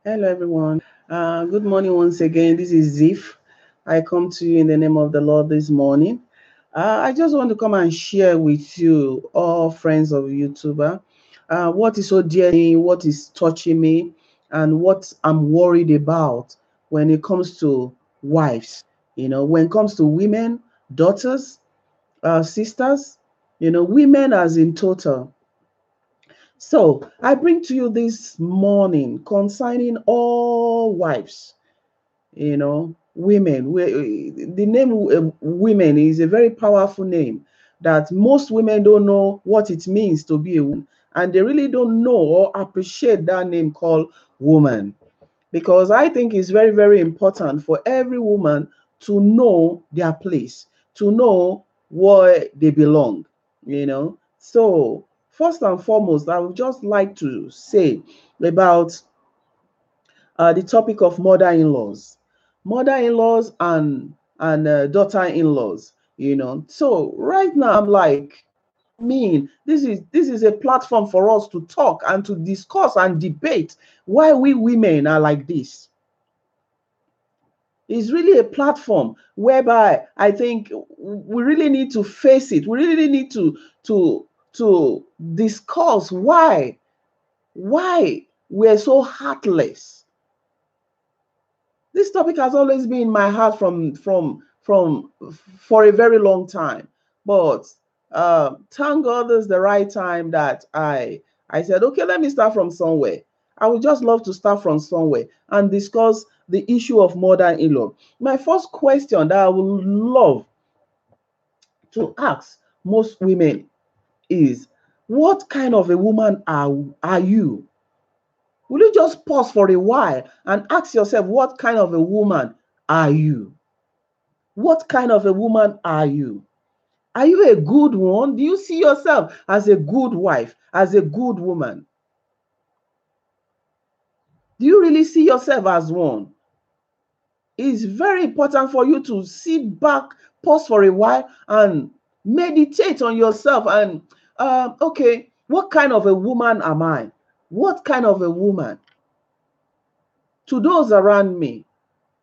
Hello, everyone. Good morning once again. This is Zif. I come to you in the name of the Lord this morning. I just want to come and share with you, all friends of YouTuber, what is so dear to me, what is touching me, and what I'm worried about when it comes to wives. When it comes to women, daughters, sisters, women as in total. So I bring to you this morning concerning all wives, women. The name women is a very powerful name that most women don't know what it means to be a woman, and they really don't know or appreciate that name called woman. Because I think it's very, very important for every woman to know their place, to know where they belong, So, first and foremost, I would just like to say about the topic of mother-in-laws and daughter-in-laws. So right now I'm like, this is a platform for us to talk and to discuss and debate why we women are like this. It's really a platform whereby I think we really need to face it. We really need to to discuss why we're so heartless. This topic has always been in my heart from for a very long time. But thank God this is the right time that I said, okay, let me start from somewhere. I would just love to start from somewhere and discuss the issue of mother-in-law. My first question that I would love to ask most women is, what kind of a woman are you? Will you just pause for a while and ask yourself, what kind of a woman are you? What kind of a woman are you? Are you a good one? Do you see yourself as a good wife, as a good woman? Do you really see yourself as one? It's very important for you to sit back, pause for a while, and meditate on yourself. And okay, what kind of a woman am I? What kind of a woman? To those around me,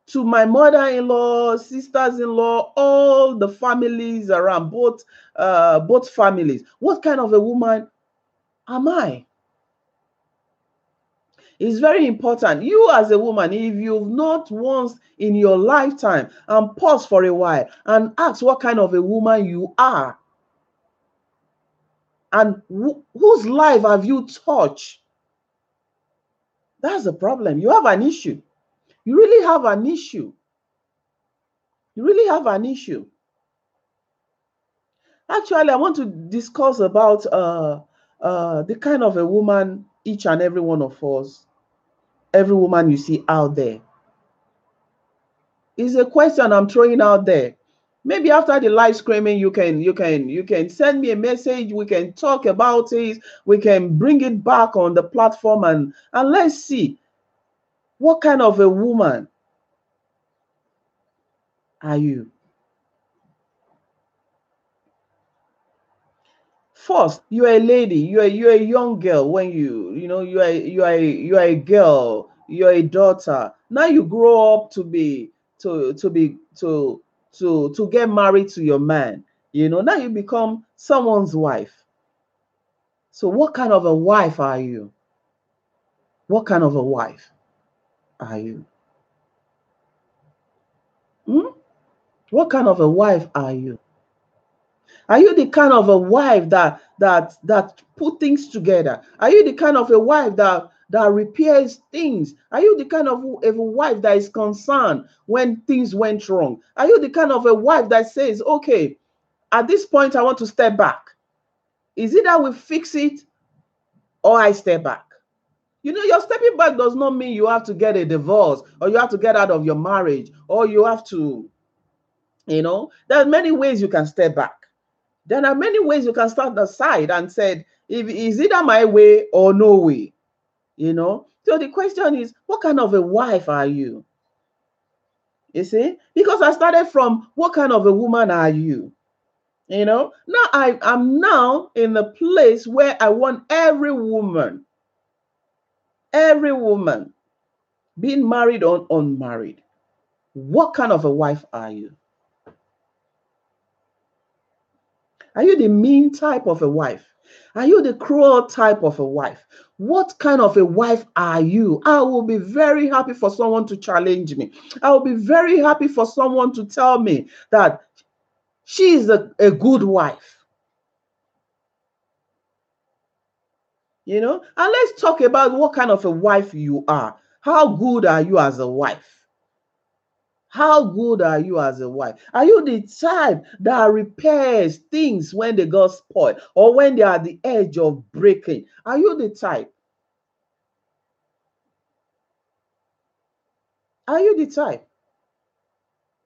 to my mother-in-law, sisters-in-law, all the families around, both families. What kind of a woman am I? It's very important. You as a woman, if you've not once in your lifetime and pause for a while and ask what kind of a woman you are and whose life have you touched, that's the problem. You have an issue. You really have an issue. You really have an issue. Actually, I want to discuss about the kind of a woman each and every one of us, every woman you see out there. Is a question I'm throwing out there. Maybe after the live screaming, you can send me a message. We can talk about it. We can bring it back on the platform and let's see what kind of a woman are you. First, you're a lady, you're a young girl when you are a girl, you're a daughter. Now you grow up to get married to your man. Now you become someone's wife. So what kind of a wife are you? What kind of a wife are you? Hmm? What kind of a wife are you? Are you the kind of a wife that put things together? Are you the kind of a wife that repairs things? Are you the kind of a wife that is concerned when things went wrong? Are you the kind of a wife that says, okay, at this point I want to step back? Is it that we fix it or I step back? Your stepping back does not mean you have to get a divorce or you have to get out of your marriage or you have to, there are many ways you can step back. There are many ways you can stand aside and said, if is either my way or no way, So the question is, what kind of a wife are you? You see, because I started from what kind of a woman are you? Now I'm now in the place where I want every woman being married or unmarried, what kind of a wife are you? Are you the mean type of a wife? Are you the cruel type of a wife? What kind of a wife are you? I will be very happy for someone to challenge me. I will be very happy for someone to tell me that she is a good wife. You know, and let's talk about what kind of a wife you are. How good are you as a wife? How good are you as a wife? Are you the type that repairs things when they got spoiled or when they are at the edge of breaking? Are you the type? Are you the type?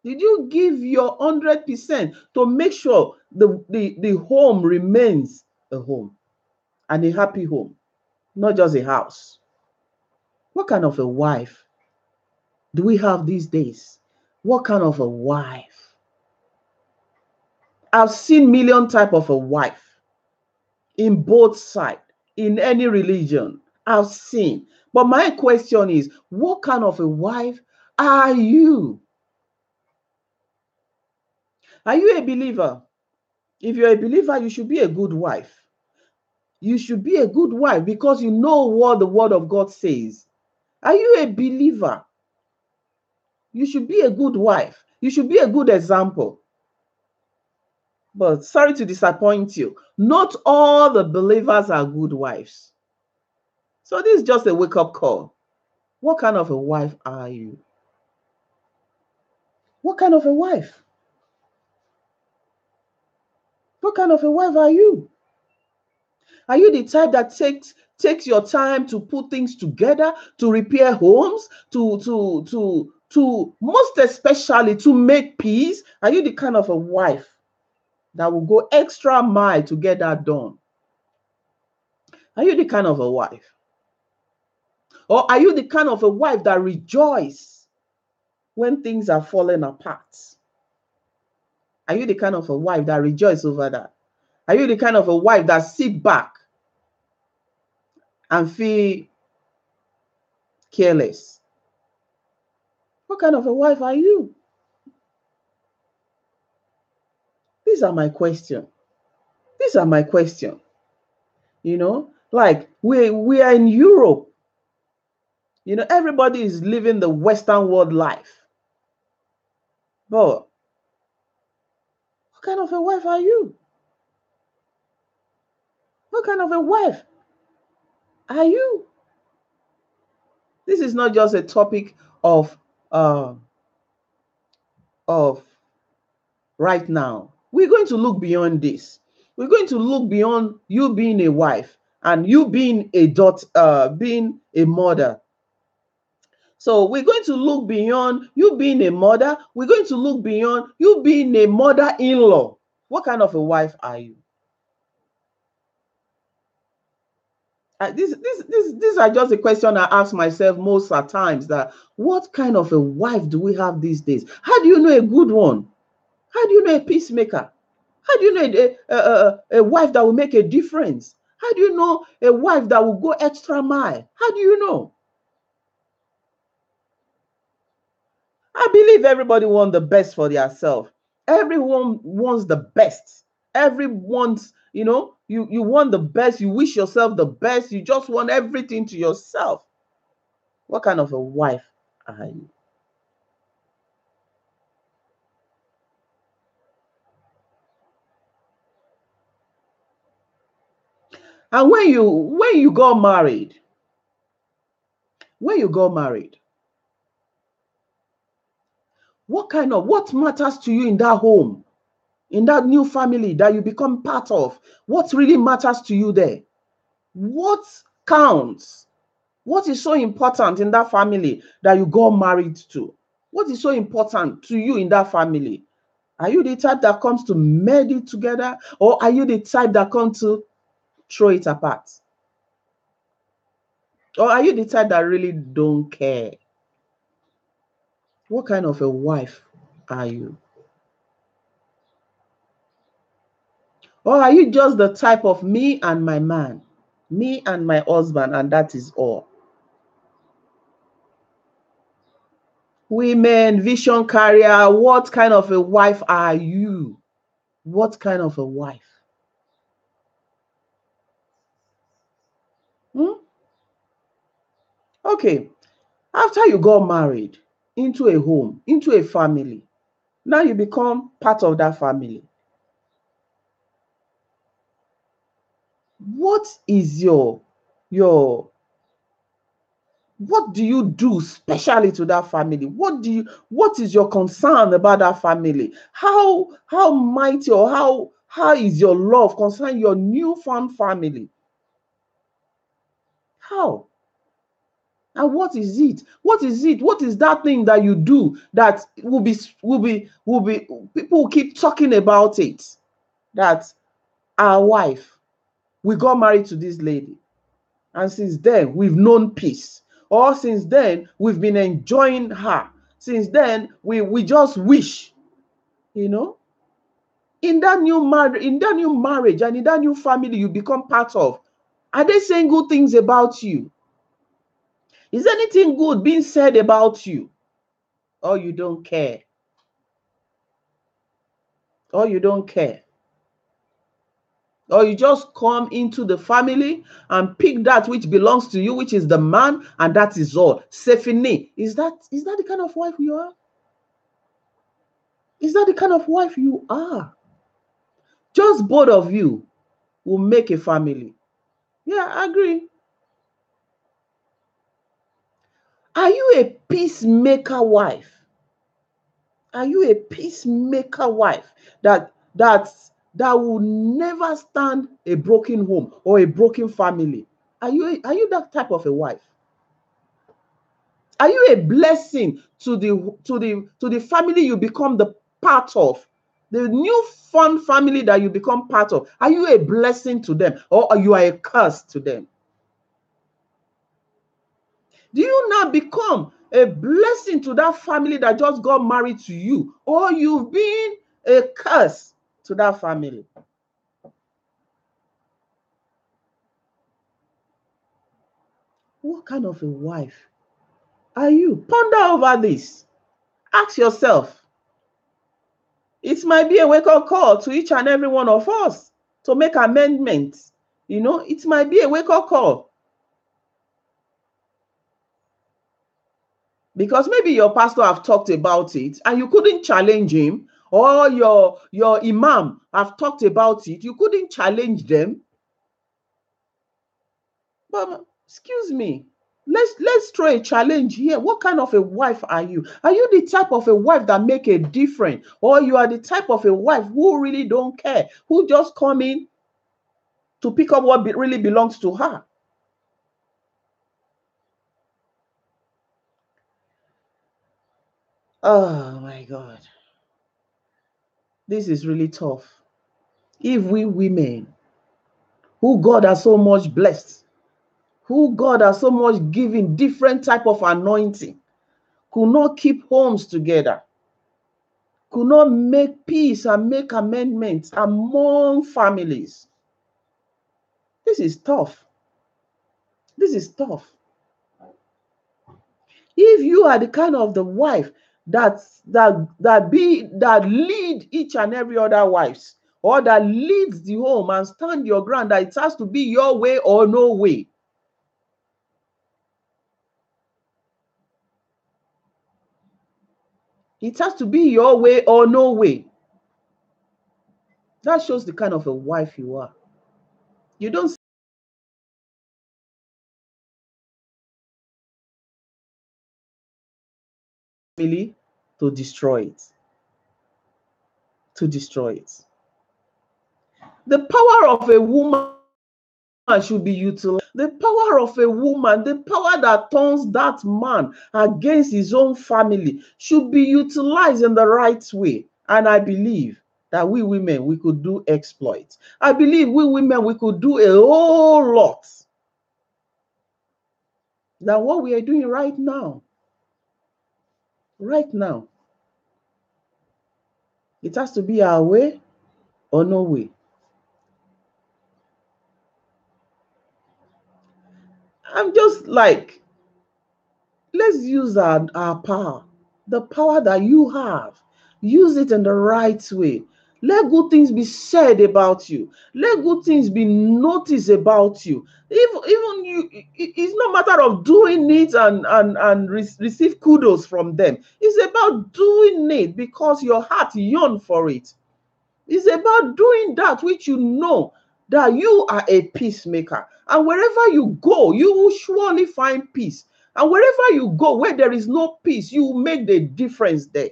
Did you give your 100% to make sure the home remains a home and a happy home, not just a house? What kind of a wife do we have these days? What kind of a wife? I've seen million type of a wife in both sides, in any religion. I've seen. But my question is, what kind of a wife are you? Are you a believer? If you're a believer, you should be a good wife. You should be a good wife because you know what the word of God says. Are you a believer? You should be a good wife. You should be a good example. But sorry to disappoint you, not all the believers are good wives. So this is just a wake-up call. What kind of a wife are you? What kind of a wife? What kind of a wife are you? Are you the type that takes your time to put things together, to repair homes, to most especially to make peace? Are you the kind of a wife that will go extra mile to get that done? Are you the kind of a wife? Or are you the kind of a wife that rejoices when things are falling apart? Are you the kind of a wife that rejoices over that? Are you the kind of a wife that sit back and feel careless? What kind of a wife are you? These are my questions. These are my questions. You know, like we are in Europe. You know, everybody is living the Western world life. But what kind of a wife are you? What kind of a wife are you? This is not just a topic of uh, of right now. We're going to look beyond this. We're going to look beyond you being a wife and you being a daughter, being a mother. So we're going to look beyond you being a mother. We're going to look beyond you being a mother-in-law. What kind of a wife are you? These are just a question I ask myself most at times. That what kind of a wife do we have these days? How do you know a good one? How do you know a peacemaker? How do you know a wife that will make a difference? How do you know a wife that will go extra mile? How do you know? I believe everybody wants the best for themselves. Everyone wants the best. Everyone's, you want the best. You wish yourself the best. You just want everything to yourself. What kind of a wife are you? And when you got married, when you got married, what matters to you in that home? In that new family that you become part of, what really matters to you there? What counts? What is so important in that family that you got married to? What is so important to you in that family? Are you the type that comes to mend it together, or are you the type that comes to throw it apart? Or are you the type that really don't care? What kind of a wife are you? Or are you just the type of me and my man, me and my husband, and that is all? Women, vision carrier, what kind of a wife are you? What kind of a wife? Hmm? Okay, after you got married into a home, into a family, now you become part of that family. What is your what do you do specially to that family? What is your concern about that family? How mighty or how is your love concerning your newfound family? How? And what is it? What is it? What is that thing that you do that will be people will keep talking about it? That our wife, we got married to this lady, and since then we've known peace. Or since then we've been enjoying her. Since then we just wish, you know, in that new marriage and in that new family you become part of. Are they saying good things about you? Is anything good being said about you? Or you don't care? Or you don't care? Or you just come into the family and pick that which belongs to you, which is the man, and that is all. Stephanie, is that the kind of wife you are? Is that the kind of wife you are? Just both of you will make a family. Yeah, I agree. Are you a peacemaker wife? Are you a peacemaker wife that will never stand a broken home or a broken family? Are you that type of a wife? Are you a blessing to the family you become the part of? The new fun family that you become part of. Are you a blessing to them, or are you a curse to them? Do you now become a blessing to that family that just got married to you, or you've been a curse to that family? What kind of a wife are you? Ponder over this. Ask yourself. It might be a wake-up call to each and every one of us to make amendments. It might be a wake-up call, because maybe your pastor have talked about it and you couldn't challenge him, or your imam have talked about it, you couldn't challenge them. But excuse me, let's throw a challenge here. What kind of a wife are you? Are you the type of a wife that make a difference, or you are the type of a wife who really don't care, who just come in to pick up what really belongs to her? Oh my God, this is really tough. If we women, who God has so much blessed, who God has so much given different type of anointing, could not keep homes together, could not make peace and make amendments among families. This is tough. This is tough. If you are the kind of the wife that lead each and every other wives, or that leads the home and stand your ground, that it has to be your way or no way. It has to be your way or no way. That shows the kind of a wife you are. You don't really to destroy it. To destroy it. The power of a woman should be utilized. The power of a woman, the power that turns that man against his own family, should be utilized in the right way. And I believe that we women, we could do exploits. I believe we women, we could do a whole lot than what we are doing right now. Right now. It has to be our way or no way. I'm just like, let's use our power. The power that you have, use it in the right way. Let good things be said about you. Let good things be noticed about you. Even you, it's no matter of doing it and receive kudos from them. It's about doing it because your heart yearns for it. It's about doing that which you know that you are a peacemaker. And wherever you go, you will surely find peace. And wherever you go, where there is no peace, you will make the difference there.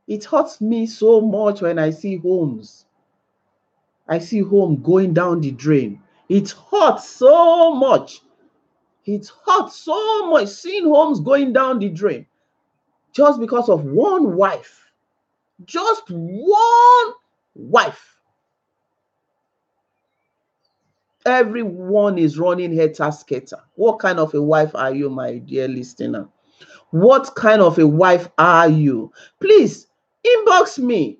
It hurts me so much when I see homes. I see home going down the drain. It hurts so much. It hurts so much seeing homes going down the drain just because of one wife. Just one wife. Everyone is running helter-skelter. What kind of a wife are you, my dear listener? What kind of a wife are you? Please inbox me.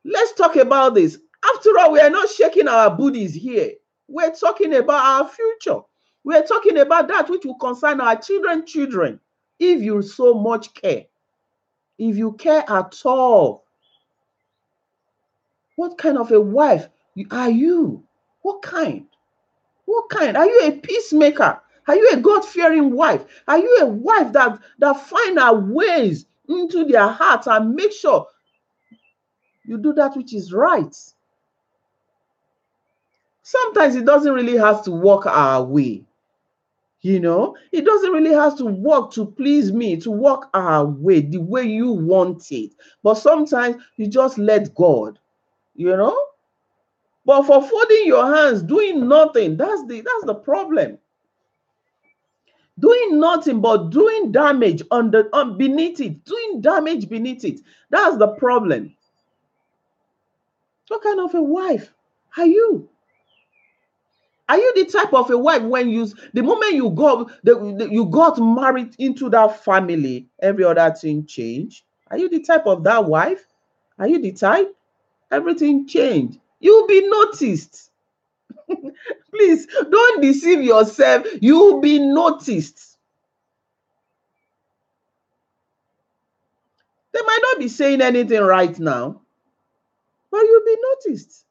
Let's talk about this. After all, we are not shaking our booties here. We're talking about our future. We're talking about that which will concern our children. If you so much care, if you care at all, what kind of a wife are you? What kind? What kind? Are you a peacemaker? Are you a God-fearing wife? Are you a wife that find her ways into their hearts and make sure you do that which is right? Sometimes it doesn't really have to work our way. It doesn't really have to work to please me, to work our way, the way you want it. But sometimes you just let God, But for folding your hands, doing nothing, that's the problem. Doing nothing but doing damage beneath it, doing damage beneath it. That's the problem. What kind of a wife are you? Are you the type of a wife the moment you you got married into that family, every other thing change? Are you the type of that wife? Are you the type? Everything change. You'll be noticed. Please don't deceive yourself. You'll be noticed. They might not be saying anything right now, but you'll be noticed.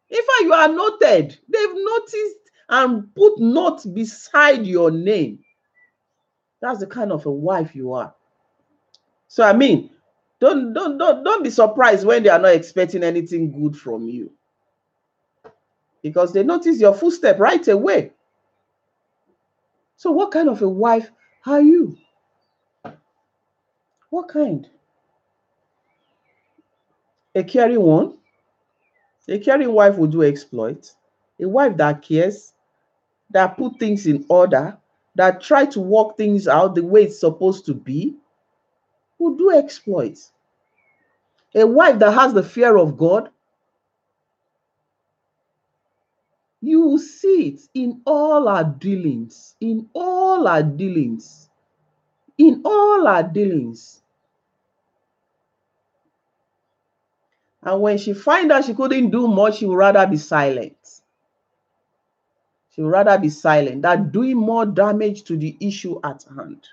In fact, you are noted. They've noticed and put note beside your name. That's the kind of a wife you are. So I mean, don't be surprised when they are not expecting anything good from you, because they notice your footstep right away. So what kind of a wife are you? What kind? A caring one? A caring wife will do exploit. A wife that cares, that put things in order, that try to work things out the way it's supposed to be, will do exploits. A wife that has the fear of God, you will see it in all our dealings, in all our dealings, in all our dealings. And when she finds out she couldn't do much, she would rather be silent. She would rather be silent than doing more damage to the issue at hand.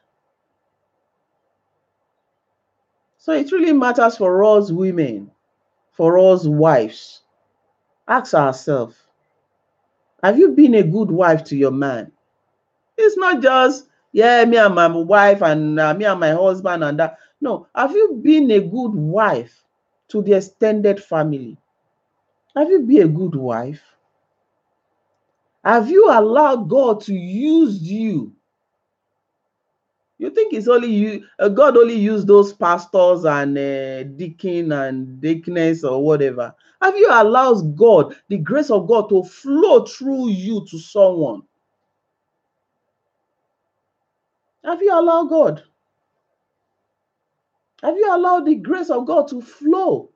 So it really matters for us women, for us wives. Ask ourselves, have you been a good wife to your man? It's not just, yeah, me and my wife and me and my husband and that. No, have you been a good wife to the extended family? Have you been a good wife? Have you allowed God to use you? You think it's only you, God only used those pastors and deacon and deaconess or whatever? Have you allowed God, the grace of God, to flow through you to someone? Have you allowed God? Have you allowed the grace of God to flow?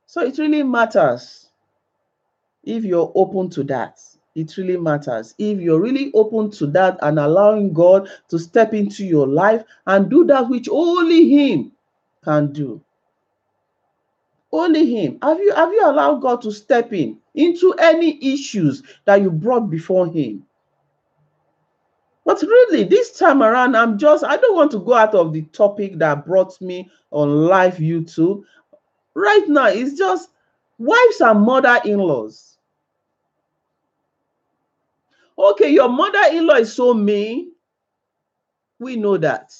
So it really matters if you're open to that. It really matters if you're really open to that and allowing God to step into your life and do that which only Him can do. Only him. Have you allowed God to step in into any issues that you brought before him? But really, this time around, I don't want to go out of the topic that brought me on live YouTube. Right now, it's just wives and mother-in-laws. Okay, your mother-in-law is so mean. We know that.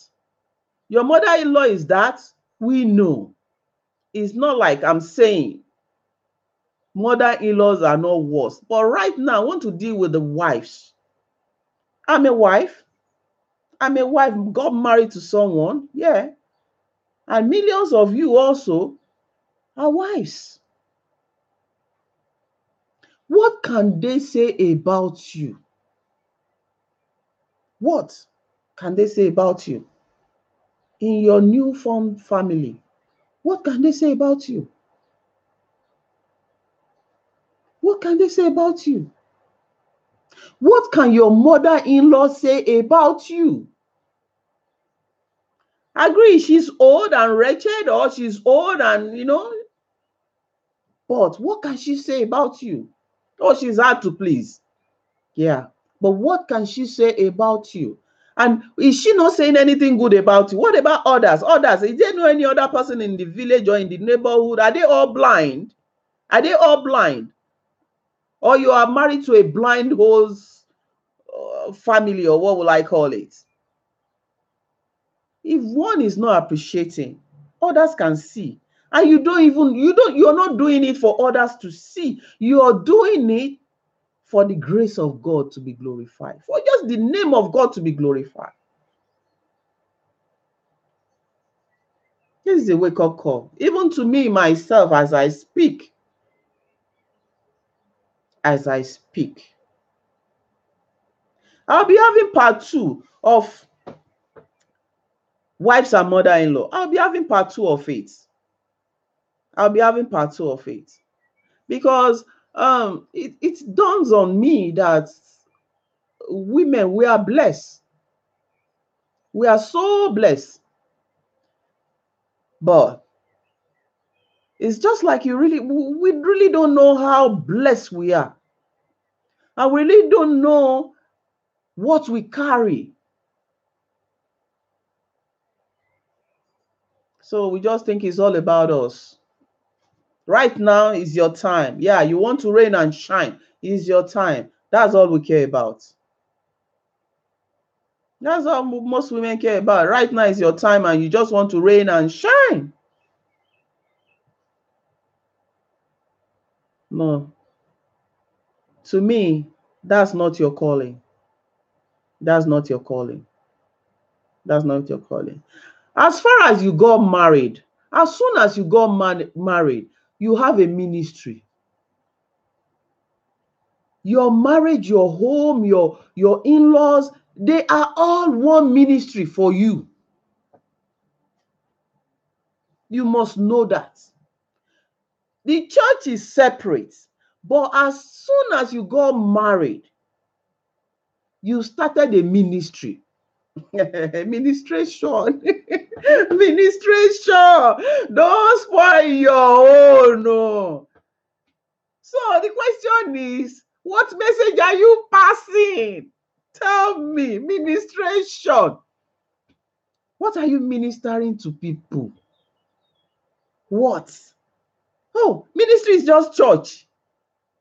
Your mother-in-law is that. We know. It's not like I'm saying mother-in-laws are not worse. But right now, I want to deal with the wives. I'm a wife. Got married to someone. Yeah. And millions of you also are wives. What can they say about you? What can they say about you? In your new formed family, what can they say about you? What can they say about you? What can your mother-in-law say about you? Agree, she's old and wretched, or she's old and, but what can she say about you? Oh, she's hard to please. Yeah. But what can she say about you? And is she not saying anything good about you? What about others? Others, is there no any other person in the village or in the neighborhood? Are they all blind? Are they all blind? Or you are married to a blind host family, or what will I call it? If one is not appreciating, others can see. And you're not doing it for others to see. You're doing it for the grace of God to be glorified, for just the name of God to be glorified. This is a wake-up call, even to me, myself, as I speak. I'll be having part 2 of wives and mother-in-law. I'll be having part 2 of it. Because it dawns on me that women, we are blessed. We are so blessed. But it's just like we really don't know how blessed we are. And we really don't know what we carry. So we just think it's all about us. Right now is your time. Yeah, you want to reign and shine. It's your time. That's all we care about. That's all most women care about. Right now is your time and you just want to reign and shine. No. To me, that's not your calling. That's not your calling. That's not your calling. As far as you got married, as soon as you got married, you have a ministry. Your marriage, your home, your in-laws, they are all one ministry for you. You must know that. The church is separate, but as soon as you got married, you started a ministry. Ministration. Ministration. Don't spoil your own. No. So the question is, what message are you passing? Tell me. Ministration. What are you ministering to people? What? Oh, ministry is just church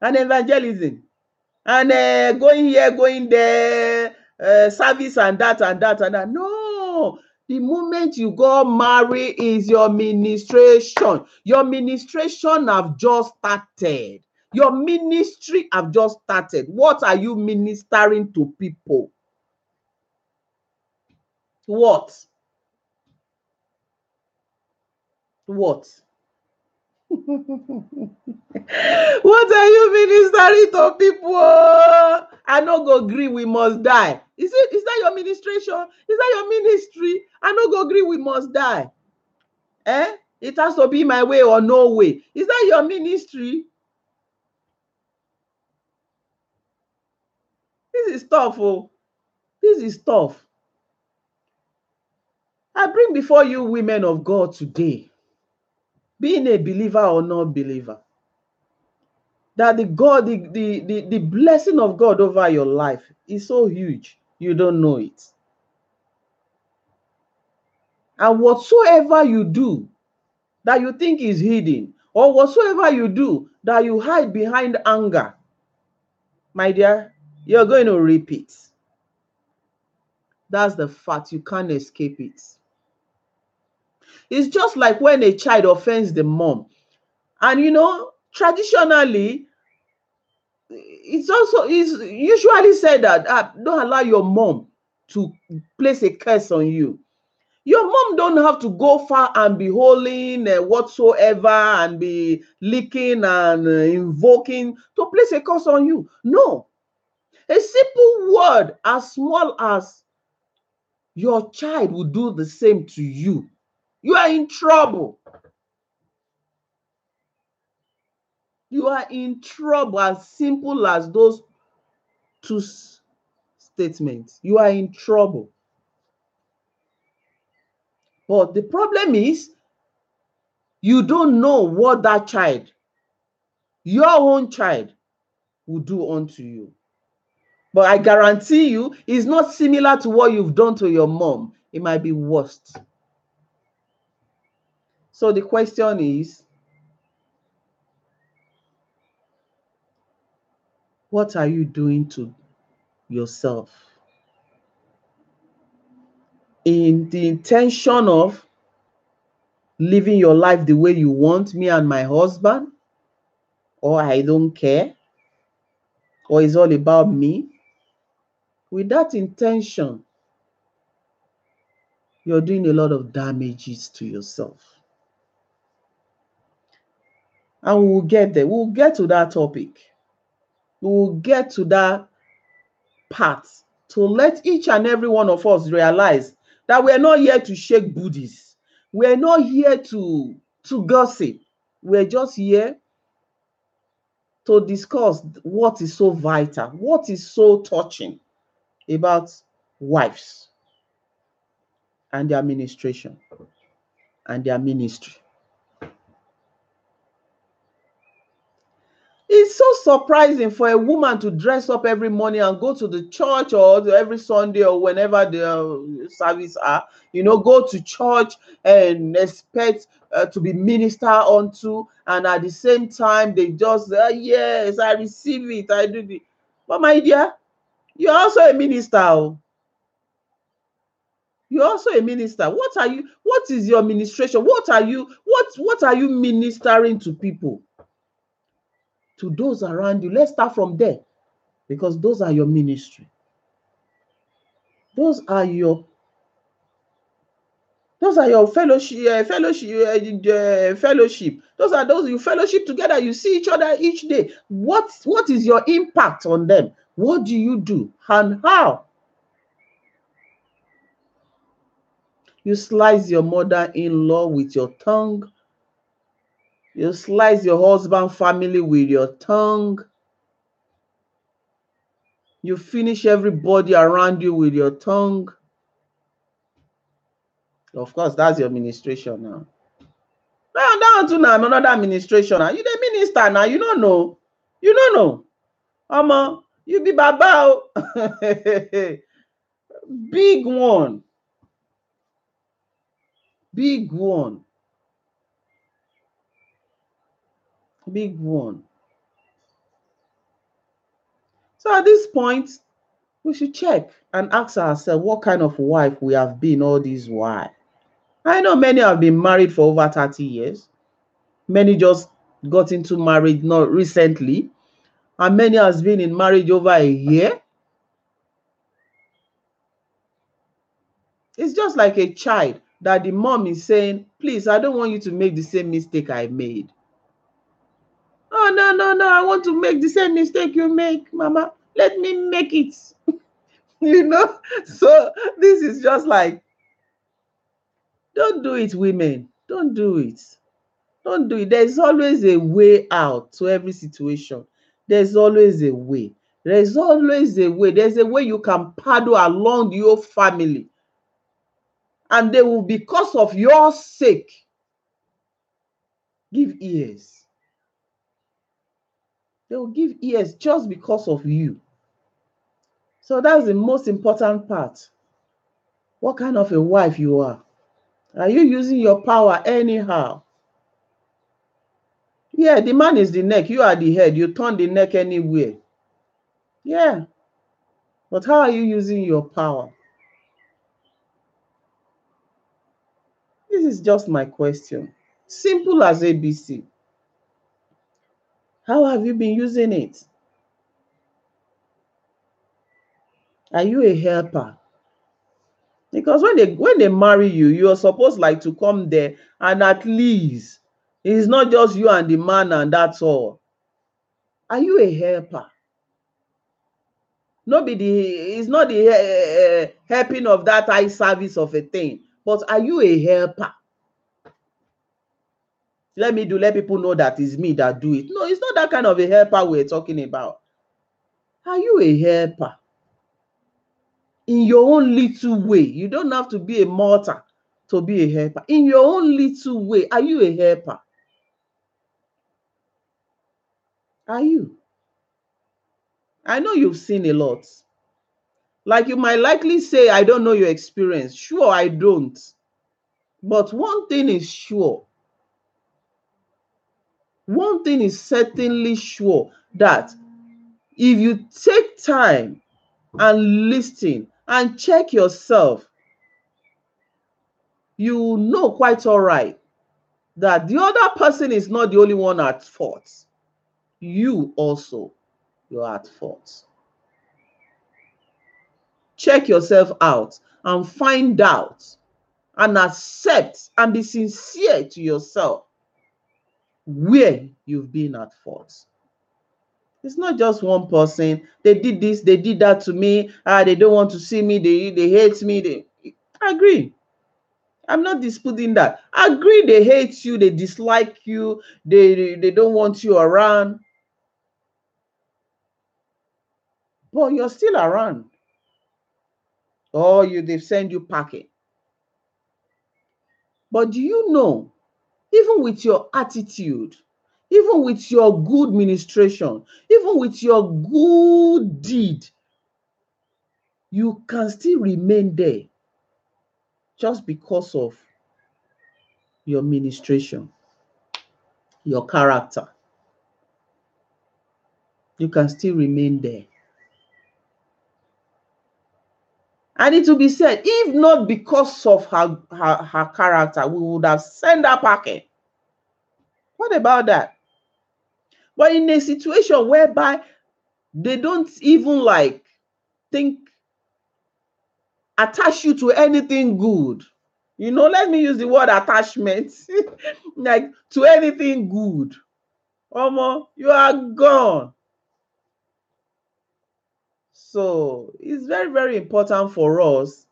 and evangelism and going here, going there, service and that and that and that. No, the moment you go marry is your ministration. Your ministration have just started. Your ministry have just started. What are you ministering to people? What? What? What are you ministering to people? I no go gree, we must die. Is that your ministration? Is that your ministry? I no go gree, we must die. It has to be my way or no way. Is that your ministry? This is tough. Oh, this is tough. I bring before you women of God today. being a believer or not believer, that the blessing of God over your life is so huge, you don't know it. And whatsoever you do that you think is hidden, or whatsoever you do that you hide behind anger, my dear, you're going to repeat. That's the fact. You can't escape it. It's just like when a child offends the mom. And traditionally, it's usually said that don't allow your mom to place a curse on you. Your mom don't have to go far and be holding whatsoever and be licking and invoking to place a curse on you. No. A simple word as small as your child will do the same to you. You are in trouble. You are in trouble. As simple as those two statements. You are in trouble. But the problem is, you don't know what that child, your own child, will do unto you. But I guarantee you, it's not similar to what you've done to your mom. It might be worse. So the question is, what are you doing to yourself in the intention of living your life the way you want, me and my husband, or I don't care, or it's all about me? With that intention, you're doing a lot of damages to yourself. And we will get there. We'll get to that topic. We will get to that part to let each and every one of us realize that we're not here to shake booties. We're not here to gossip. We're just here to discuss what is so vital, what is so touching about wives and their administration and their ministry. It's so surprising for a woman to dress up every morning and go to the church, or every Sunday, or whenever the service are, go to church and expect to be ministered unto, and at the same time they just yes, I receive it, I do it. But my dear, you're also a minister. You're also a minister. What are you? What is your ministration? What are you ministering to people? To those around you. Let's start from there, because those are your ministry. Those are your fellowship. Those are those you fellowship together. You see each other each day. What is your impact on them? What do you do and how? You slice your mother-in-law with your tongue. You slice your husband family with your tongue. You finish everybody around you with your tongue. Of course, that's your ministration now. Now down to now another administration. Now you the minister now. You don't know. You don't know. You be baba. Big one. Big one. Big one. So at this point, we should check and ask ourselves what kind of wife we have been all this while. I know many have been married for over 30 years. Many just got into marriage not recently. And many has been in marriage over a year. It's just like a child that the mom is saying, please, I don't want you to make the same mistake I made. Oh, no, I want to make the same mistake you make, Mama. Let me make it. So this is just like, don't do it, women. Don't do it. Don't do it. There's always a way out to every situation. There's always a way. There's always a way. There's a way you can paddle along your family. And they will, because of your sake, give ears. They will give ears just because of you. So that's the most important part. What kind of a wife you are? Are you using your power anyhow? Yeah, the man is the neck. You are the head. You turn the neck anywhere. Yeah. But how are you using your power? This is just my question. Simple as ABC. How have you been using it? Are you a helper? Because when they marry you, you're supposed like to come there and at least it's not just you and the man and that's all. Are you a helper? It's not the helping of that eye service of a thing, but are you a helper? Let people know that it's me that do it. No, it's not that kind of a helper we're talking about. Are you a helper? In your own little way. You don't have to be a martyr to be a helper. In your own little way, are you a helper? Are you? I know you've seen a lot. Like you might likely say, I don't know your experience. Sure, I don't. But one thing is sure. One thing is certainly sure, that if you take time and listen and check yourself, you know quite all right that the other person is not the only one at fault. You also, you're at fault. Check yourself out and find out and accept and be sincere to yourself where you've been at fault. It's not just one person. They did this, they did that to me. They don't want to see me. They hate me. I agree. I'm not disputing that. I agree, they hate you, they dislike you, they don't want you around. But you're still around. Or they've sent you packing. But do you know, even with your attitude, even with your good ministration, even with your good deed, you can still remain there just because of your ministration, your character. You can still remain there. And it will be said, if not because of her character, we would have sent her packing. What about that? But in a situation whereby they don't even like attach you to anything good, let me use the word attachment, like to anything good, Omo, you are gone. So it's very, very important for us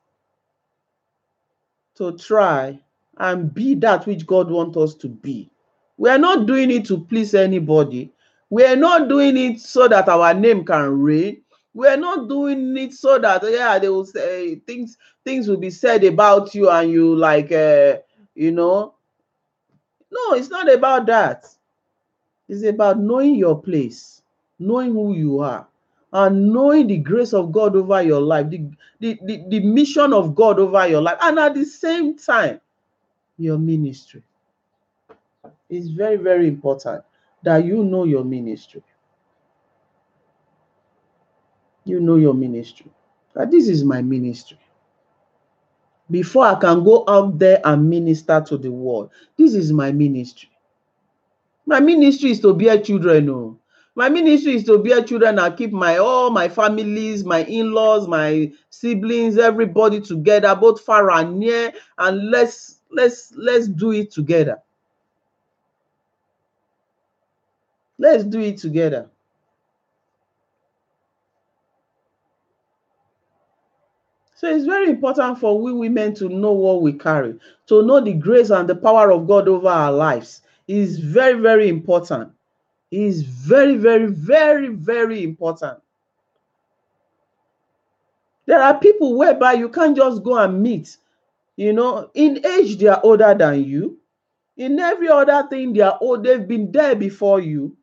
to try and be that which God wants us to be. We are not doing it to please anybody. We are not doing it so that our name can reign. We are not doing it so that they will say things will be said about you and you like No, it's not about that. It's about knowing your place, knowing who you are, and knowing the grace of God over your life, the mission of God over your life, and at the same time, your ministry. It's very, very important that you know your ministry. You know your ministry. That this is my ministry. Before I can go out there and minister to the world, this is my ministry. My ministry is to bear children. No. My ministry is to bear children and keep all my families, my in-laws, my siblings, everybody together, both far and near, and let's do it together. Let's do it together. So it's very important for we women to know what we carry, to know the grace and the power of God over our lives. Is very, very important. Is very, very, very, very important. There are people whereby you can't just go and meet. In age, they are older than you. In every other thing, they've been there before you,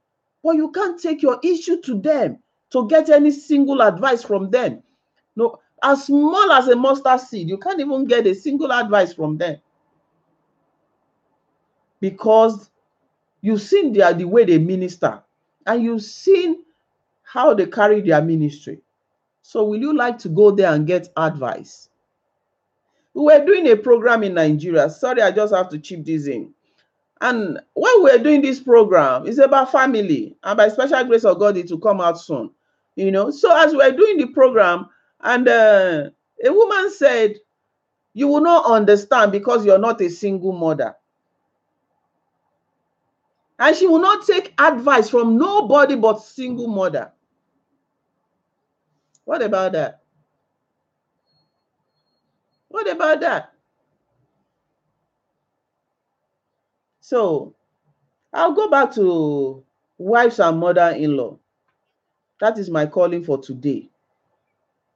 but you can't take your issue to them to get any single advice from them. No, as small as a mustard seed, you can't even get a single advice from them, because you've seen the way they minister, and you've seen how they carry their ministry. So will you like to go there and get advice? We were doing a program in Nigeria. Sorry, I just have to chip this in. And when we're doing this program, it's about family. And by special grace of God, it will come out soon. So as we're doing the program, and a woman said, you will not understand because you're not a single mother. And she will not take advice from nobody but single mother. What about that? What about that? So I'll go back to wives and mother-in-law. That is my calling for today.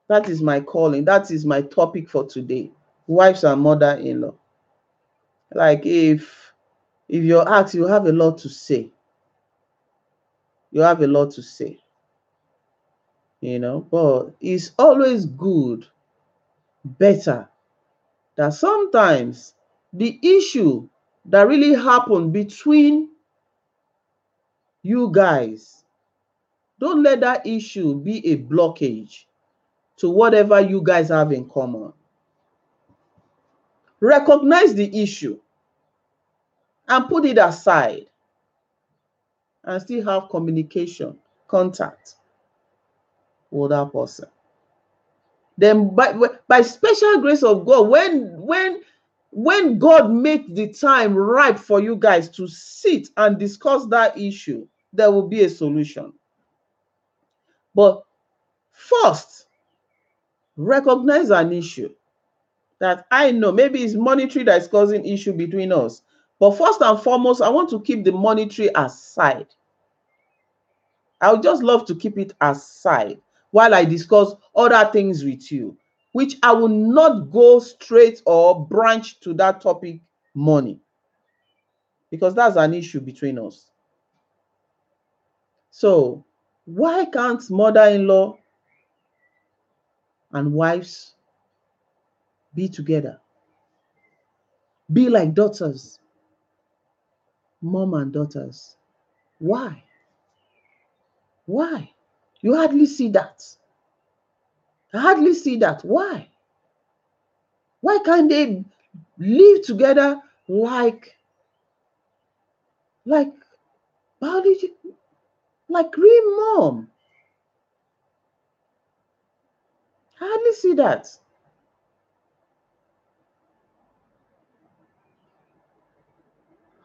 That is my calling. That is my topic for today. Wives and mother-in-law. Like if you're asked, you have a lot to say. You have a lot to say. But it's always good, better, that sometimes the issue that really happened between you guys, don't let that issue be a blockage to whatever you guys have in common. Recognize the issue and put it aside, and still have communication, contact with that person. Then by special grace of God, when God makes the time ripe for you guys to sit and discuss that issue, there will be a solution. But first, recognize an issue that I know maybe it's monetary that is causing issue between us. But first and foremost, I want to keep the monetary aside. I would just love to keep it aside while I discuss other things with you, which I will not go straight or branch to that topic, money, because that's an issue between us. So why can't mother-in-law and wives be together? Be like daughters, mom and daughters. Why? Why? You hardly see that. I hardly see that. Why? Why can't they live together like biology, like real mom? I hardly see that.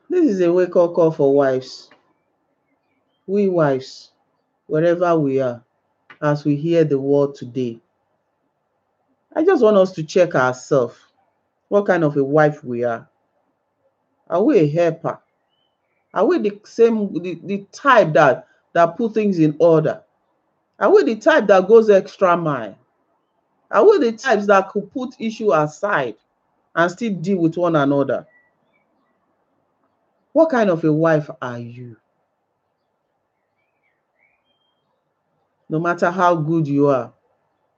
This is a wake-up call for wives. We wives, wherever we are, as we hear the word today, I just want us to check ourselves, what kind of a wife we are. Are we a helper? Are we the type that put things in order? Are we the type that goes extra mile? Are we the types that could put issue aside and still deal with one another? What kind of a wife are you? No matter how good you are,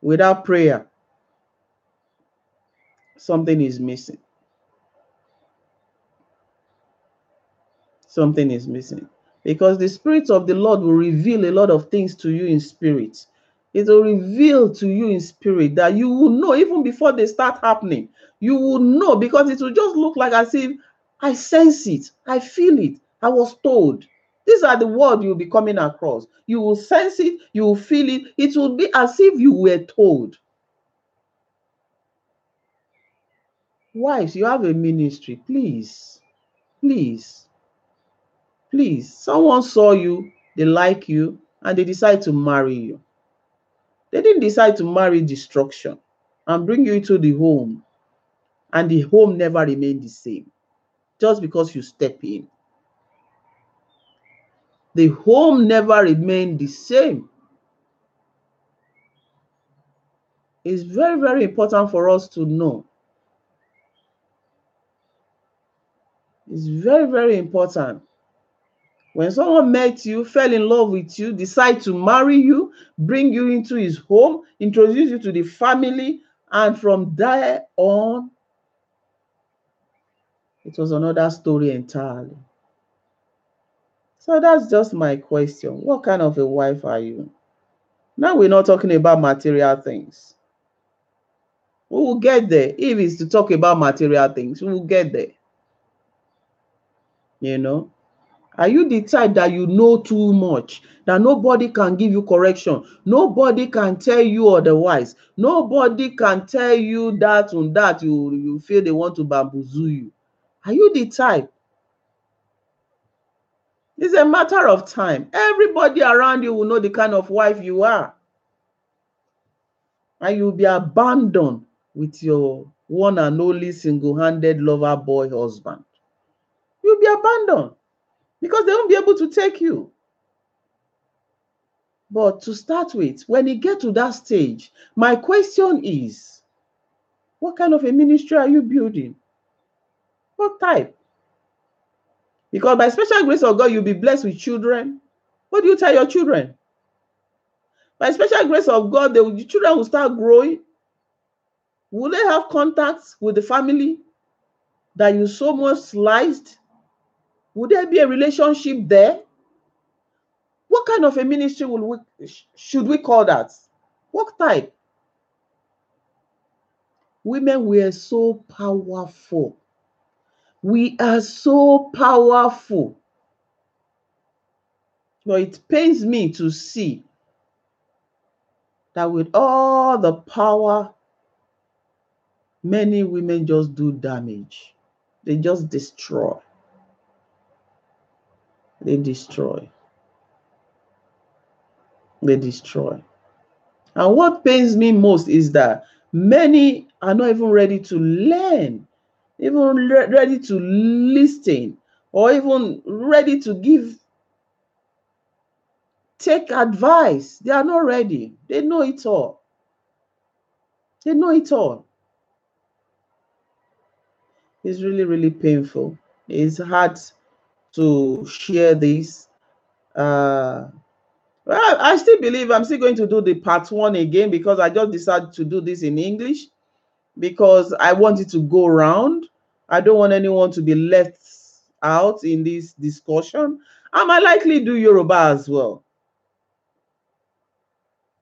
without prayer, something is missing. Something is missing. Because the Spirit of the Lord will reveal a lot of things to you in spirit. It will reveal to you in spirit that you will know even before they start happening. You will know, because it will just look like as if I sense it, I feel it, I was told. These are the words you'll be coming across. You will sense it, you will feel it. It will be as if you were told. Wives, you have a ministry. Please, please, please. Someone saw you, they like you, and they decide to marry you. They didn't decide to marry destruction and bring you into the home, and the home never remained the same just because you step in. The home never remained the same. It's very, very important for us to know It's very, very important. When someone met you, fell in love with you, decide to marry you, bring you into his home, introduce you to the family, and from there on, it was another story entirely. So that's just my question. What kind of a wife are you? Now we're not talking about material things. We will get there. If it's to talk about material things, we will get there. You know, are you the type that you know too much, that nobody can give you correction? Nobody can tell you otherwise. Nobody can tell you that and that you feel they want to bamboozle you. Are you the type? It's a matter of time. Everybody around you will know the kind of wife you are. And you'll be abandoned with your one and only single-handed lover boy husband. You'll be abandoned because they won't be able to take you. But to start with, when you get to that stage, my question is, what kind of a ministry are you building? What type? Because by special grace of God, you'll be blessed with children. What do you tell your children? By special grace of God, the children will start growing. Will they have contacts with the family that you so much sliced? Would there be a relationship there? What kind of a ministry should we call that? What type? Women, we are so powerful. We are so powerful. But it pains me to see that with all the power, many women just do damage. They just destroy. They destroy. They destroy. And what pains me most is that many are not even ready to learn, even ready to listen, or even ready to take advice. They are not ready. They know it all. They know it all. It's really, really painful. It's hard to share this. Well, I still believe I'm still going to do the part 1 again, because I just decided to do this in English because I want it to go around. I don't want anyone to be left out in this discussion. I might likely do Yoruba as well.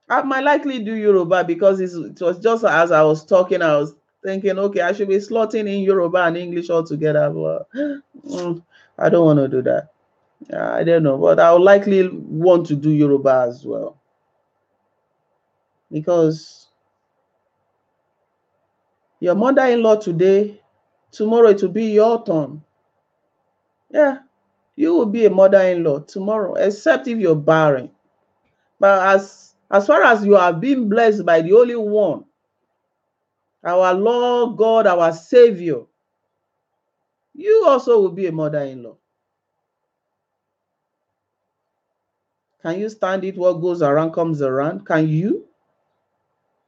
I might likely do Yoruba because it was just as I was talking, I was thinking, okay, I should be slotting in Yoruba and English all together. But I don't want to do that. I don't know, but I would likely want to do Yoruba as well. Because your mother-in-law today, tomorrow it will be your turn. Yeah, you will be a mother-in-law tomorrow, except if you're barren. But as far as you are being blessed by the Holy One, our Lord God, our Savior, you also will be a mother-in-law. Can you stand it? What goes around comes around. Can you?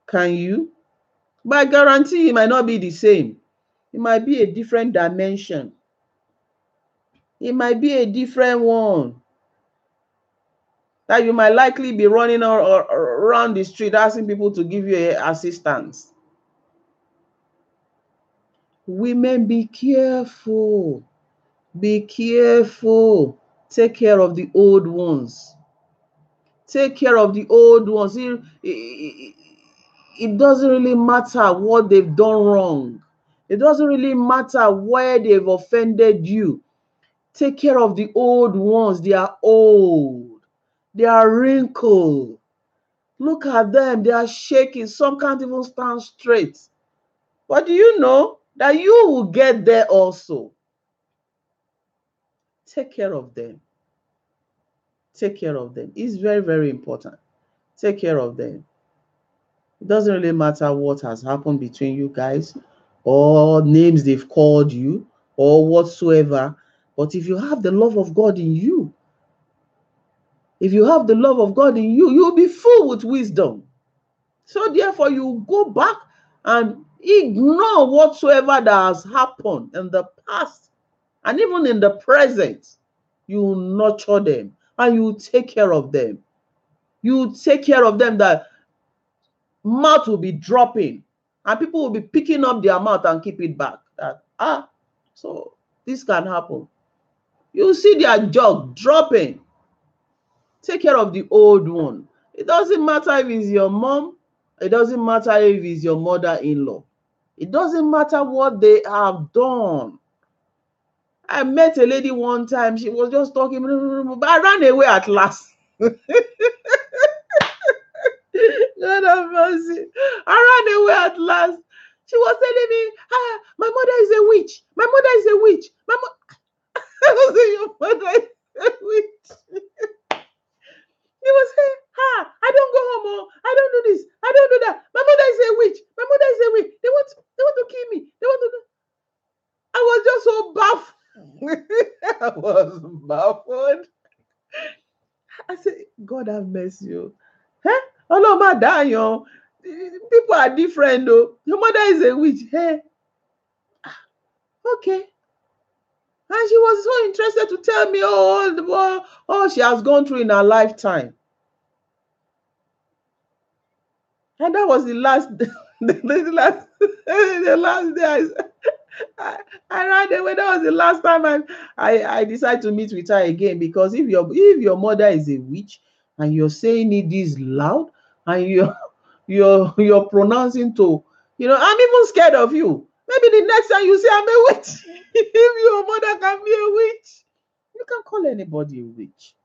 Can you? But I guarantee it might not be the same. It might be a different dimension. It might be a different one. That you might likely be running around the street asking people to give you assistance. Women, be careful. Be careful. Take care of the old ones. Take care of the old ones. It doesn't really matter what they've done wrong. It doesn't really matter where they've offended you. Take care of the old ones. They are old. They are wrinkled. Look at them. They are shaking. Some can't even stand straight. But do you know that you will get there also? Take care of them. Take care of them. It's very, very important. Take care of them. It doesn't really matter what has happened between you guys or names they've called you or whatsoever. But if you have the love of God in you, if you have the love of God in you, you'll be full with wisdom. So therefore, you go back and ignore whatsoever that has happened in the past And even in the present, you nurture them and you take care of them. You take care of them that mouth will be dropping and people will be picking up their mouth and keep it back. So this can happen. You see their jaw dropping. Take care of the old one. It doesn't matter if it's your mom. It doesn't matter if it's your mother-in-law. It doesn't matter what they have done. I met a lady one time. She was just talking, but I ran away at last. God have mercy. I ran away at last. She was telling me, my mother is a witch. My mother is a witch. I was saying, your mother is a witch. He was saying, I don't go home. Oh, I don't do this. I don't do that. My mother is a witch. My mother is a witch. They want to kill me. They want to do. I was just so baffled. I was baffled. I said, God have mercy. Huh? Oh no, madam, people are different though. Your mother is a witch. Hey. Okay. And she was so interested to tell me all she has gone through in her lifetime. And that was the last the last day I ran away. That was the last time I decided to meet with her again, because if your mother is a witch and you're saying it this loud and you're pronouncing to, I'm even scared of you. Maybe the next time you say I'm a witch, if your mother can be a witch, you can call anybody a witch.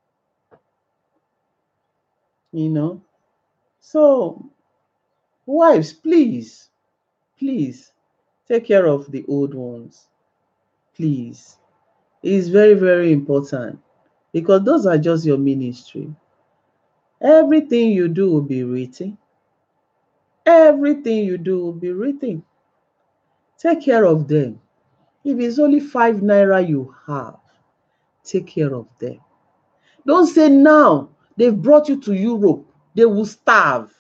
So wives, please take care of the old ones. Please. It is very, very important, because those are just your ministry. Everything you do will be written. Everything you do will be written. Take care of them. If it's only 5 naira you have, take care of them. Don't say now they've brought you to Europe, they will starve.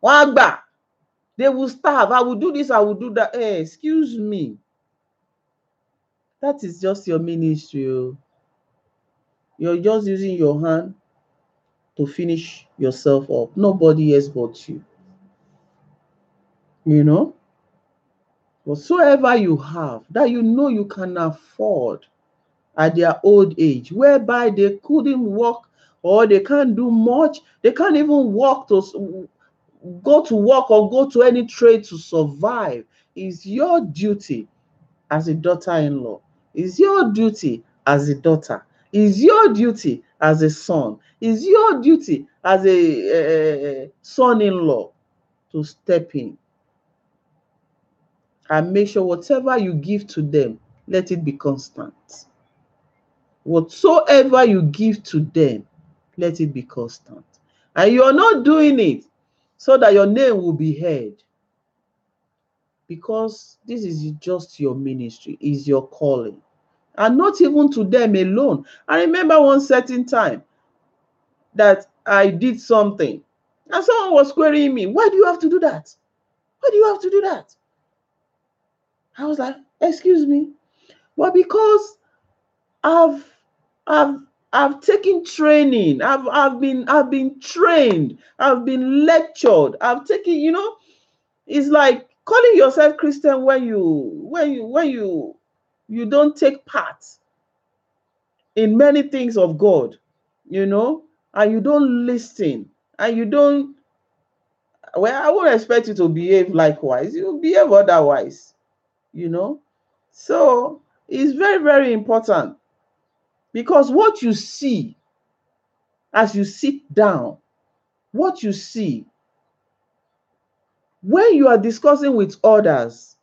Wagba, they will starve. I will do this, I will do that. Hey, excuse me. That is just your ministry. You're just using your hand to finish yourself up. Nobody else but you. Whatsoever you have that you can afford at their old age, whereby they couldn't work or they can't do much, they can't even walk to go to work or go to any trade to survive, is your duty as a daughter-in-law, is your duty as a daughter, is your duty as a son, is your duty as a son-in-law to step in and make sure whatever you give to them, let it be constant. Whatsoever you give to them, let it be constant. And you're not doing it so that your name will be heard, because this is just your ministry, is your calling. And not even to them alone. I remember one certain time that I did something and someone was querying me, why do you have to do that? Why do you have to do that? I was like, excuse me. But because I've taken training. I've been trained. I've been lectured. I've taken, it's like calling yourself Christian when you don't take part in many things of God, and you don't listen, and you don't. Well, I won't expect you to behave likewise. You behave otherwise, So it's very, very important, because what you see as you sit down, what you see when you are discussing with others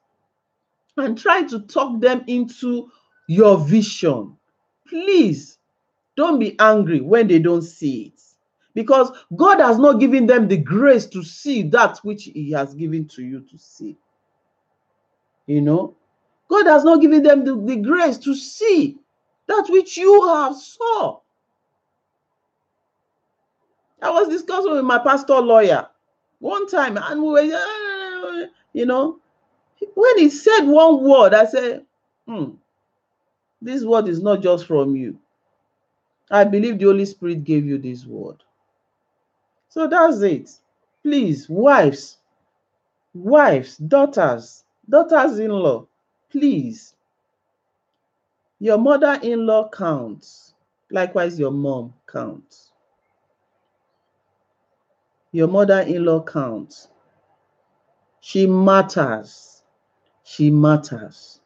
and try to talk them into your vision, please don't be angry when they don't see it, because God has not given them the grace to see that which He has given to you to see. God has not given them the grace to see that which you have saw. I was discussing with my pastor lawyer one time, and we were, when he said one word, I said, This word is not just from you. I believe the Holy Spirit gave you this word. So that's it. Please, wives, daughters-in-law, please, your mother-in-law counts. Likewise, your mom counts. Your mother-in-law counts. She matters. She matters.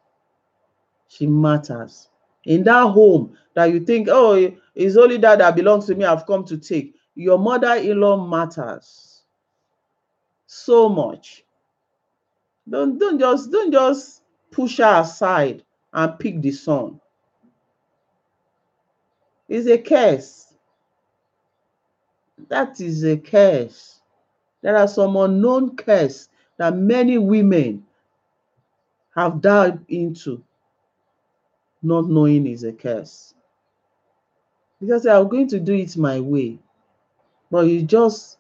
She matters. In that home that you think, oh, it's only that belongs to me, I've come to take. Your mother-in-law matters so much. Don't just push her aside and pick the son. It's a curse. That is a curse. There are some unknown curse that many women have dived into, not knowing is a curse. Because I'm going to do it my way. But you just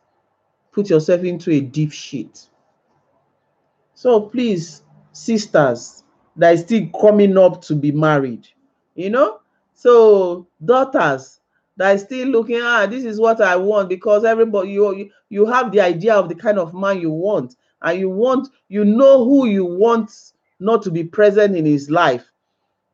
put yourself into a deep shit. So please, sisters that is still coming up to be married, so daughters that is still looking, this is what I want, because everybody, you have the idea of the kind of man you want, and you know who you want not to be present in his life.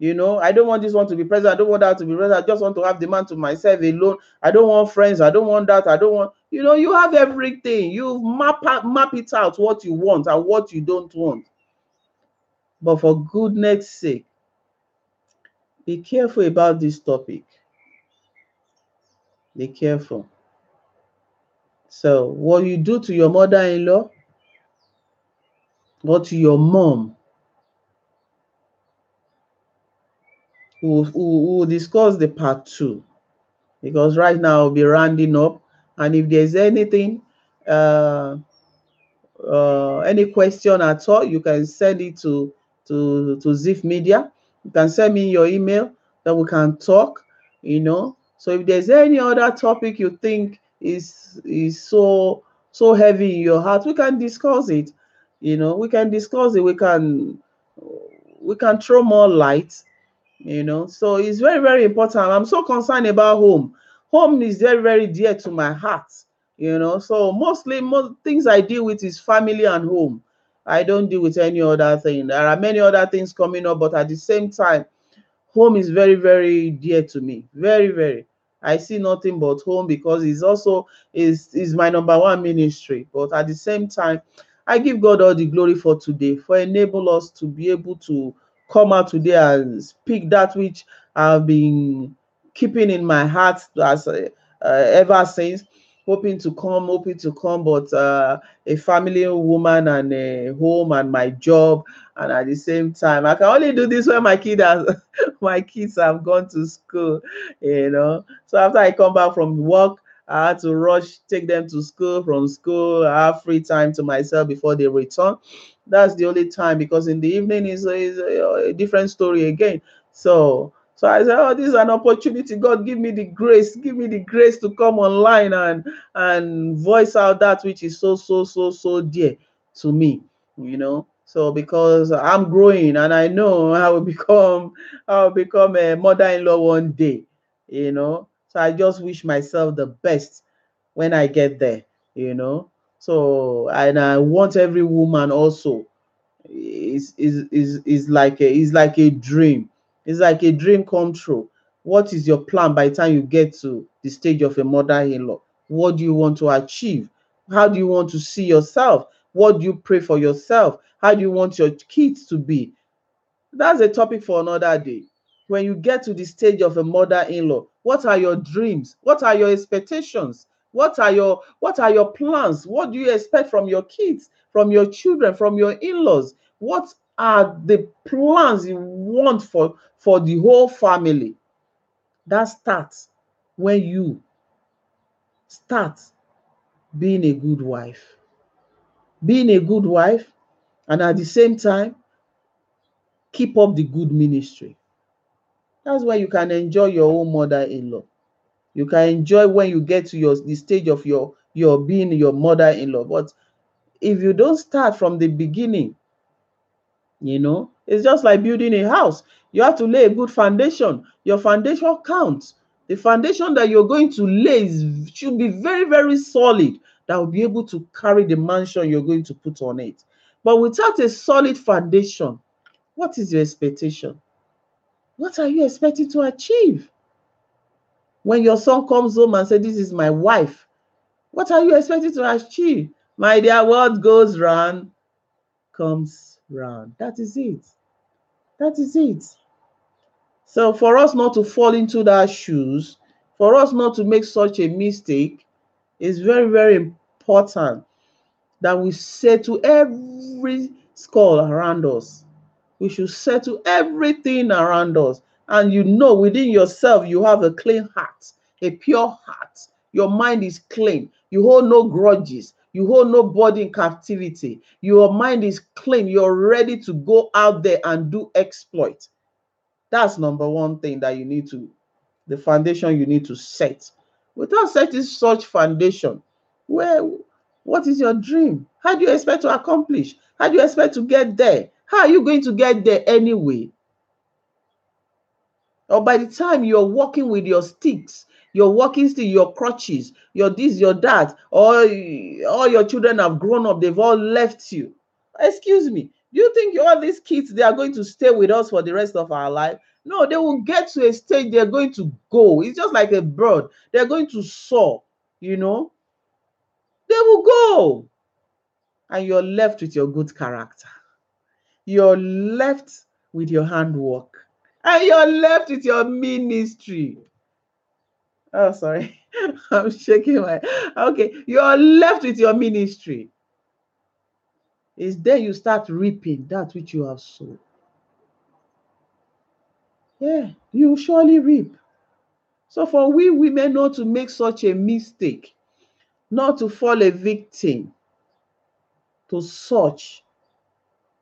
I don't want this one to be present. I don't want that to be present. I just want to have the man to myself alone. I don't want friends. I don't want that. I don't want, you have everything. You map it out what you want and what you don't want. But for goodness sake, be careful about this topic. Be careful. So what you do to your mother-in-law or to your mom, we'll discuss the part 2, because right now I'll be rounding up. And if there's anything, any question at all, you can send it to Ziff Media. You can send me your email, that we can talk. So if there's any other topic you think is so heavy in your heart, we can discuss it. We can discuss it. We can throw more light. So it's very, very important. I'm so concerned about home. Home is very, very dear to my heart. So most things I deal with is family and home. I don't deal with any other thing. There are many other things coming up, but at the same time, home is very, very dear to me. Very, very. I see nothing but home, because it's also is my number one ministry. But at the same time, I give God all the glory for today, for enable us to be able to come out today and speak that which I've been keeping in my heart as ever since. Hoping to come, but a family woman and a home and my job, and at the same time, I can only do this when my kids have gone to school. So after I come back from work, I had to rush, take them to school. From school, I have free time to myself before they return. That's the only time, because in the evening is a different story again. So I said, oh, this is an opportunity. God, give me the grace to come online and voice out that which is so dear to me. So because I'm growing, and I know I will become a mother-in-law one day. So I just wish myself the best when I get there. So, and I want every woman also, is like a dream. It's like a dream come true. What is your plan by the time you get to the stage of a mother-in-law? What do you want to achieve? How do you want to see yourself? What do you pray for yourself? How do you want your kids to be? That's a topic for another day. When you get to the stage of a mother-in-law, what are your dreams? What are your expectations? What are your plans? What do you expect from your kids, from your children, from your in-laws? What are the plans you want for the whole family? That starts when you start being a good wife. Being a good wife, and at the same time, keep up the good ministry. That's why you can enjoy your own mother-in-law. You can enjoy when you get to the stage of your being your mother-in-law. But if you don't start from the beginning, it's just like building a house. You have to lay a good foundation. Your foundation counts. The foundation that you're going to lay should be very, very solid, that will be able to carry the mansion you're going to put on it. But without a solid foundation, what is your expectation? What are you expecting to achieve? When your son comes home and says, "This is my wife," what are you expecting to achieve? My dear, what goes round comes round. That is it. That is it. So for us not to fall into that shoes, for us not to make such a mistake, it's very, very important that we settle every score around us. We should settle everything around us. And you know within yourself, you have a clean heart, a pure heart. Your mind is clean. You hold no grudges. You hold nobody in captivity. Your mind is clean. You're ready to go out there and do exploit. That's number one thing that you need to, the foundation you need to set. Without setting such foundation, what is your dream? How do you expect to accomplish? How do you expect to get there? How are you going to get there anyway? Or by the time you're walking with your sticks, your walking stick, your crutches, your this, your that, or all your children have grown up, they've all left you. Excuse me, do you think all these kids, they are going to stay with us for the rest of our life? No, they will get to a stage, they're going to go. It's just like a bird. They're going to soar, you know. They will go. And you're left with your good character. You're left with your handwork. And you're left with your ministry. Oh, sorry. I'm shaking my. Okay. You're left with your ministry. It's there you start reaping that which you have sown. Yeah, you surely reap. So for we women not to make such a mistake, not to fall a victim to such,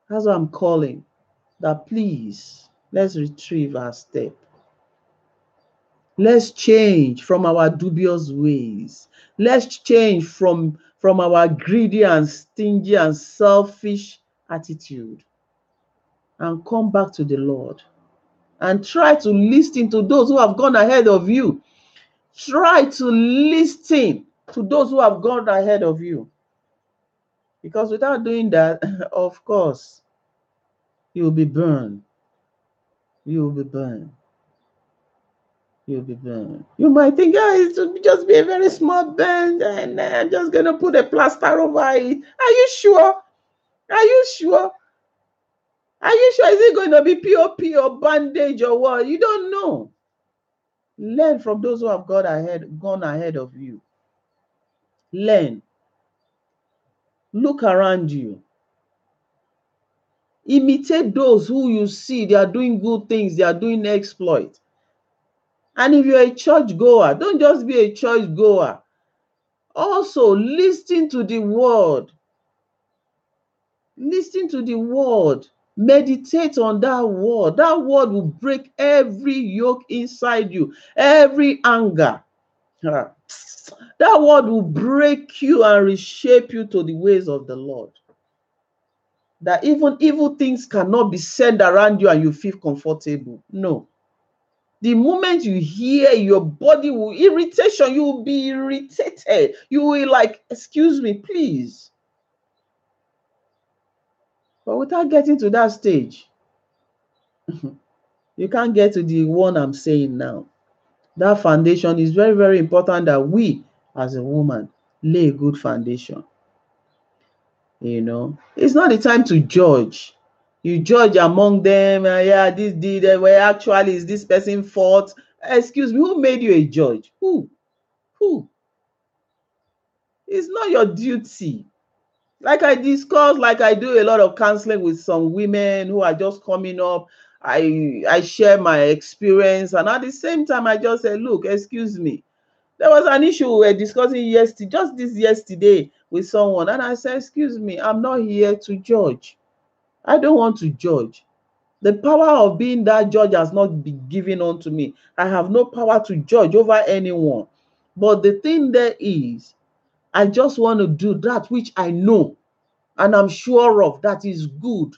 that's what I'm calling, that please, let's retrieve our step. Let's change from our dubious ways. Let's change from our greedy and stingy and selfish attitude and come back to the Lord. And try to listen to those who have gone ahead of you. Try to listen to those who have gone ahead of you. Because without doing that, of course, you will be burned. You will be burned. You'll be burned. You might think, it will just be a very small burn, and I'm just going to put a plaster over it. Are you sure? Are you sure? Are you sure? Is it going to be POP or bandage or what? You don't know. Learn from those who have gone ahead of you. Learn. Look around you. Imitate those who you see, they are doing good things, they are doing exploit. And if you're a church goer, don't just be a church goer. Also, listen to the word. Listen to the word. Meditate on that word. That word will break every yoke inside you, every anger. That word will break you and reshape you to the ways of the Lord. That even evil things cannot be said around you and you feel comfortable. No. The moment you hear, your body will irritation, you will be irritated. You will like, excuse me, please. But without getting to that stage, you can't get to the one I'm saying now. That foundation is very, very important that we, as a woman, lay a good foundation. You know, it's not the time to judge. You judge among them, yeah, this did, well, actually, is this person fault? Excuse me, who made you a judge? Who? It's not your duty. Like I discussed, like I do a lot of counseling with some women who are just coming up. I share my experience, and at the same time, I just say, look, excuse me. There was an issue we were discussing yesterday with someone, and I said, excuse me, I'm not here to judge. I don't want to judge. The power of being that judge has not been given unto me. I have no power to judge over anyone. But the thing there is, I just want to do that which I know. And I'm sure of that is good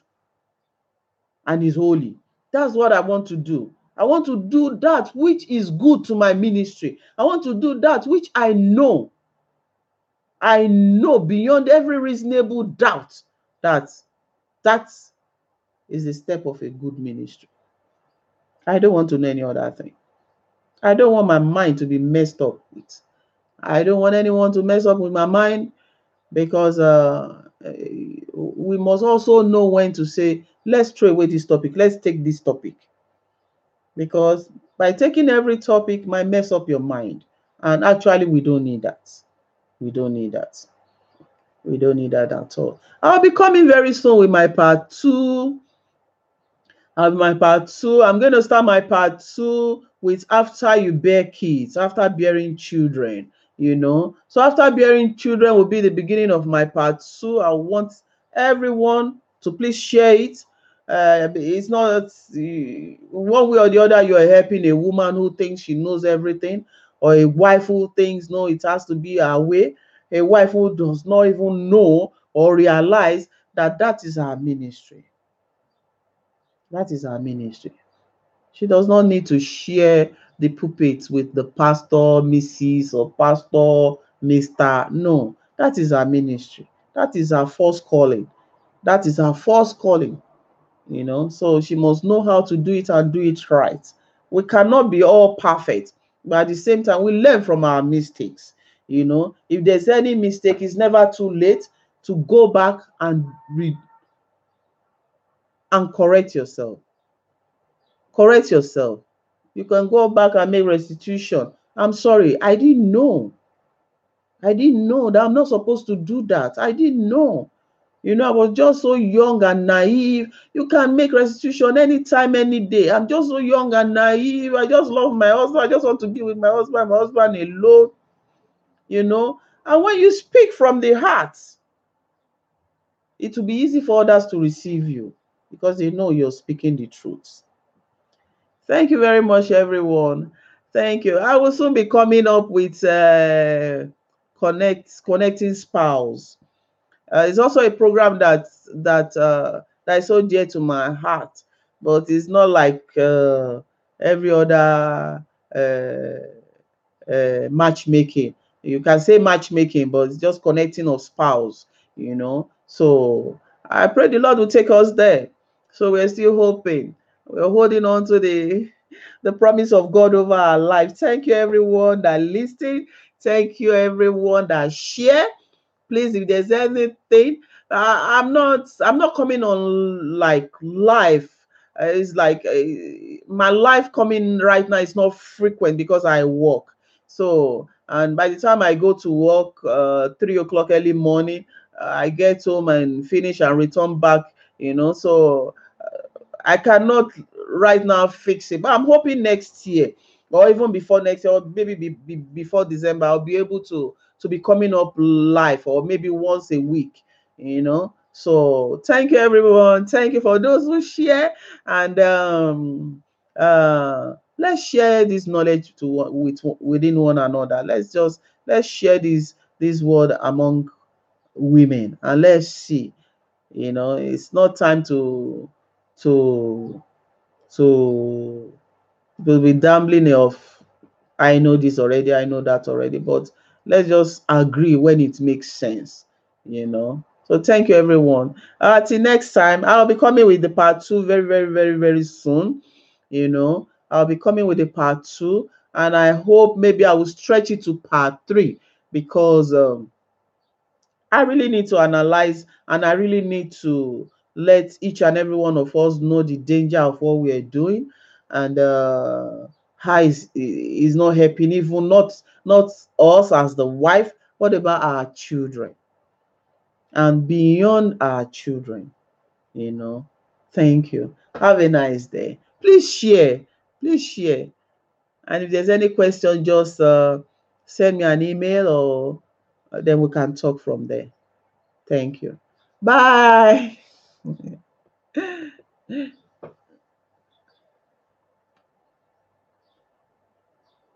and is holy. That's what I want to do. I want to do that which is good to my ministry. I want to do that which I know beyond every reasonable doubt that that is the step of a good ministry. I don't want to know any other thing. I don't want my mind to be messed up with. I don't want anyone to mess up with my mind, because we must also know when to say, let's throw away this topic, let's take this topic. Because by taking every topic might mess up your mind. And actually, we don't need that. We don't need that. We don't need that at all. I'll be coming very soon with my part 2. I'm going to start my part 2 with after you bear kids, after bearing children, So after bearing children will be the beginning of my part 2. I want everyone to please share it. It's not one way or the other you're helping a woman who thinks she knows everything, or a wife who thinks, no, it has to be her way. A wife who does not even know or realize that is her ministry. That is her ministry. She does not need to share the pulpit with the pastor, Mrs. or pastor, Mr. No, that is her ministry. That is her first calling. That is her first calling, So she must know how to do it and do it right. We cannot be all perfect, but at the same time, we learn from our mistakes. If there's any mistake, it's never too late to go back and read and correct yourself. Correct yourself. You can go back and make restitution. I'm sorry, I didn't know. I didn't know that I'm not supposed to do that. I didn't know. I was just so young and naive. You can make restitution anytime, any day. I'm just so young and naive. I just love my husband. I just want to be with my husband alone. And when you speak from the heart, it will be easy for others to receive you, because they know you're speaking the truth. Thank you very much, everyone. Thank you. I will soon be coming up with connecting spouse. It's also a program that is so dear to my heart, but it's not like every other matchmaking. You can say matchmaking, but it's just connecting of spouse. So I pray the Lord will take us there. So we're still hoping. We're holding on to the promise of God over our life. Thank you, everyone that listened. Thank you, everyone that share. Please, if there's anything, I'm not coming on like live. It's like my life coming right now is not frequent because I work. So, and by the time I go to work, 3 o'clock early morning, I get home and finish and return back. So I cannot right now fix it, but I'm hoping next year, or even before next year, or maybe before December, I'll be able to be coming up live, or maybe once a week. So thank you, everyone. Thank you for those who share, and let's share this knowledge within one another. Let's share this word among women, and let's see. It's not time to to to be gambling of, I know this already, I know that already, but let's just agree when it makes sense. So thank you, everyone. Till next time, I'll be coming with the part 2 very, very, very, very soon. I'll be coming with the part 2, and I hope maybe I will stretch it to part 3, because I really need to analyze, and I really need to let each and every one of us know the danger of what we are doing, and how is not helping, even not us as the wife. What about our children, and beyond our children? Thank you. Have a nice day. Please share. Please share. And if there's any question, just send me an email, or then we can talk from there. Thank you. Bye.